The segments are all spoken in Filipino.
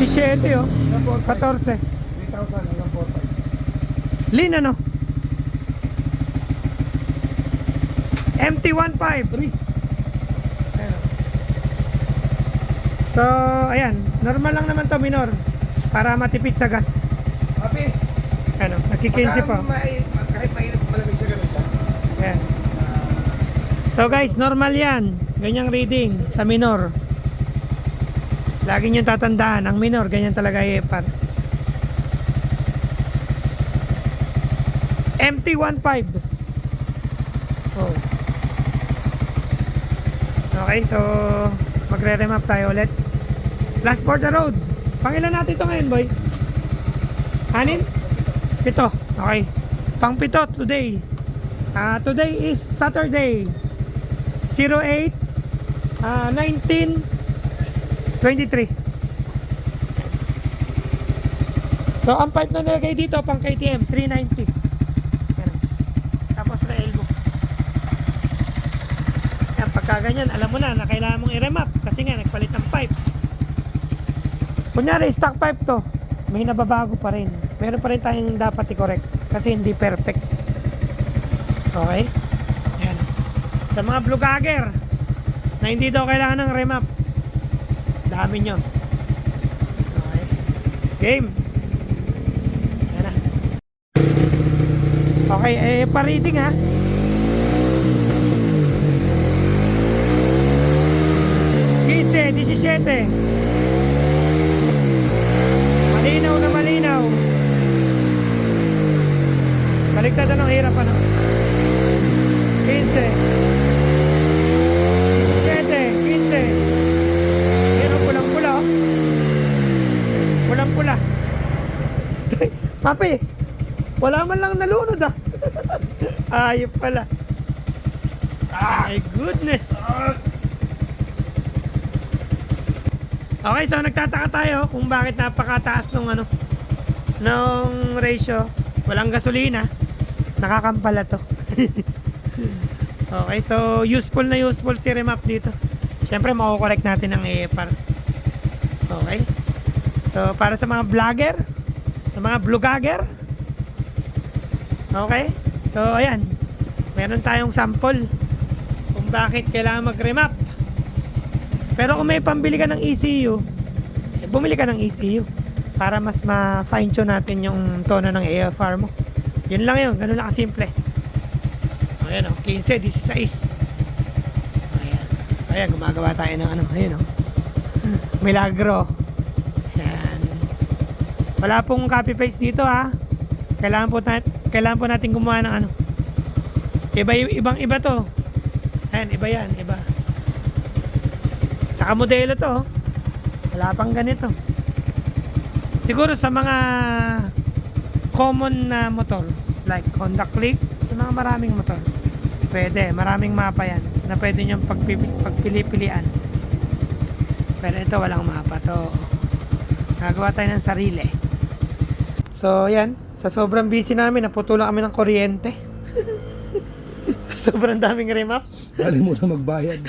17 oh. 14. 3,000 hanggang 4,500. Lean ano? MT-15. Free. Ayan, oh. So, ayan. Normal lang naman to, minor. Para matipid sa gas. Papi, Ano, nakikinsi pa. kahit mainit malamig siya ganun siya. Ayan. So guys, normal yan. Ganyang reading sa minor. Lagi nyo tatandaan, ang minor, ganyan talaga EFR. MT-15. Oh. Okay, so magre-remap tayo ulit. Last for the road. Pangilan natin ito ngayon, boy? 6? 7. Okay. Pang 7 today. Today is Saturday. 08 19 23. So ang pipe na nilagay dito pang KTM 390. Yan. Tapos na elbow. Yan, pagka ganyan alam mo na kailangan mong i-remap kasi nga nagpalit ng pipe. Kunyari stock pipe to, may nababago pa rin. Meron pa rin tayong dapat i-correct kasi hindi perfect. Okay? Yan. Sa mga vlogger na hindi daw kailangan ng remap, dami nyo. Okay. Game. Yan na. Okay, pa-reading ha. Gise, 17. Malinaw na malinaw. Baliktad na ng hirap ano. 15. 15. Yan ang pulang-pula oh. Pulang-pula. Papi, wala man lang nalunod ah. Ayop pala. My goodness. Okay, so nagtataka tayo kung bakit napakataas nung nung ratio. Walang gasolina. Nakakampala to. Okay, so useful si remap dito. Siyempre, mako-correct natin ang EFR. Okay? So, para sa mga vlogger, sa mga vlogger. Okay? So, ayan. Meron tayong sample kung bakit kailangan mag-remap. Pero kung may pambili ka ng ECU, bumili ka ng ECU para mas ma-fine tune natin yung tono ng EFR mo. Yun lang yun. Ganun lang kasimple. Ayan o. 15, 16. Ayan, gumagawa tayo ng ayun o. Milagro. Ayan. Wala pong copy paste dito ha. Kailangan po natin gumawa ng ibang iba to. Ayan, iba yan, iba. Saka modelo to. Wala pang ganito. Siguro sa mga common na motor like Honda Click, sa mga maraming motor. Pwede, maraming mapa yan na pwede nyo pagpili-pilian. Pero ito walang mapa to. Nagawa tayo ng sarili. So yan, sa sobrang busy namin, naputulan kami ng kuryente. Sobrang daming remap. Dali mo na magbayad.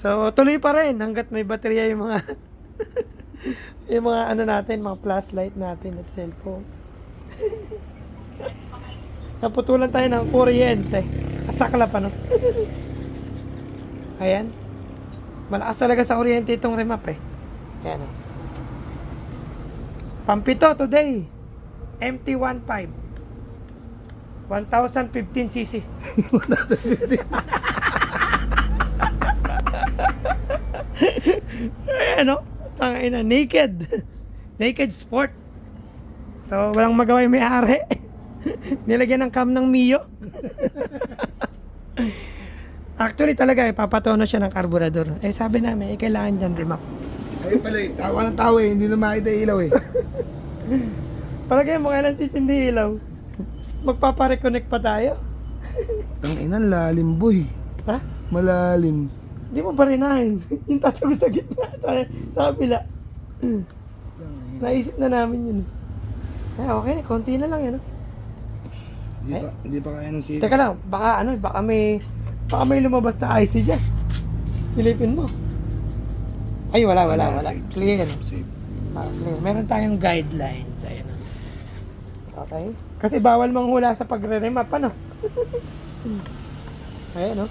So tuloy pa rin hanggat may baterya yung mga yung mga natin, mga flashlight natin at cellphone. Naputulan tayo ng kuryente. Asakla pa no. Ayan. Malakas talaga sa kuryente itong remap eh. Ayan o. Pampito today. MT-15. 1015cc. 1015. Ayan o. Tangina. Naked. Naked sport. So walang magawa yung may-ari. Nilagyan ng cam ng Mio. Actually talaga papatono siya ng karburador. Sabi namin kailangan dyan remap. Ayun pala tawa ng tawa hindi na makita ilaw Palagay mo kailan sisindi ilaw. Magpapareconnect pa tayo. Tanginan lalim boy. Ha? Malalim. Hindi mo barinahin. Yung tatago sa gitna tayo, sa kabila. Naisip na namin yun. Okay na, konti na lang yan. Hindi pa kaya ng sila. Teka lang, baka may lumabas na IC dyan. Silipin mo. Ay, wala. Safe, Clear. safe. Meron tayong guidelines. Ayan. Okay? Kasi bawal manghula sa pagre-remap, ano? Ayan, no?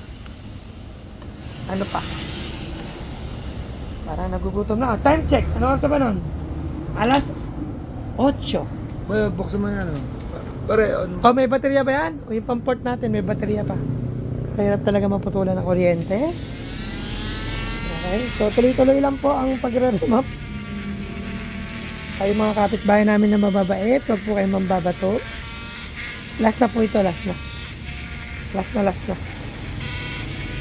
Ano pa? Parang nagugutom na. Oh, time check. Ano oras na ba nun? Alas 8. Buksan mo yan, ano? Pare, ano? Oh, may baterya ba yan? O yung pang-port natin, may baterya pa. Kahirap talaga maputulan ng kuryente. Okay, so tuloy-tuloy lang po ang pagre-remap. Kayo mga kapitbahay namin na mababait, huwag po kayong mambabato. Last na po ito, last na. Last na.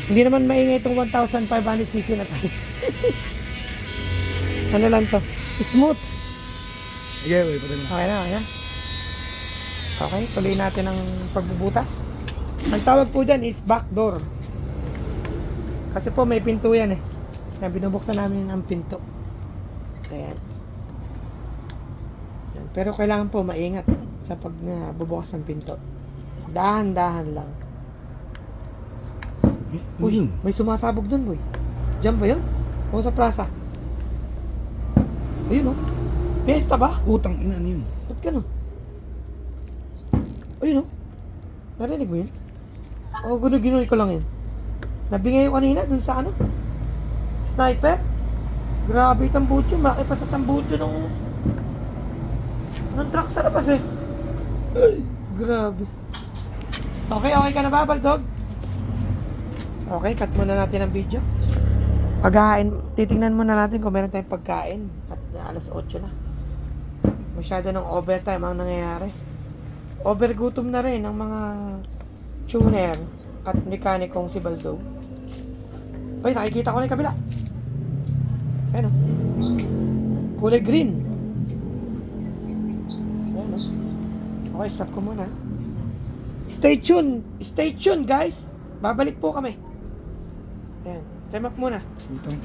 Hindi naman maingay itong 1,500cc na tayo. Ano lang to? Smooth. Okay, wait, pati mo. Okay na. Okay, tuloy natin ang pagbubutas. Ang tawag po dyan is back door. Kasi po may pinto yan eh. Kaya binubuksan namin ang pinto. Ayan. Yan. Pero kailangan po maingat sa pag bubukas ng pinto. Dahan-dahan lang. Uy, may sumasabog dun, boy. Diyan ba yun? O sa plaza? Ayun, oh. Fiesta ba? Utang ina, ano yun? Ba't ganun? Ayun, oh. Narinig mo yun? O, ginunoy ko lang yun. Nabingay ko kanina dun sa ano? Sniper? Grabe yung tambucho. Malaki pa sa tambucho nung... Anong truck sa labas eh? Ay! Grabe. Okay ka na ba, Baldog? Okay, cut muna natin ang video. Pagkain, titingnan muna natin kung meron tayong pagkain. At alas 8 na. Masyado ng overtime ang nangyayari. Overgutom na rin ng mga tuner at mekanikong si Baldog. Uy, nakikita ko na yung kabila. Ayan o. Kulay green. Ayan o. Okay, stop ko muna. Stay tuned guys. Babalik po kami. Ayan, time up muna. Utang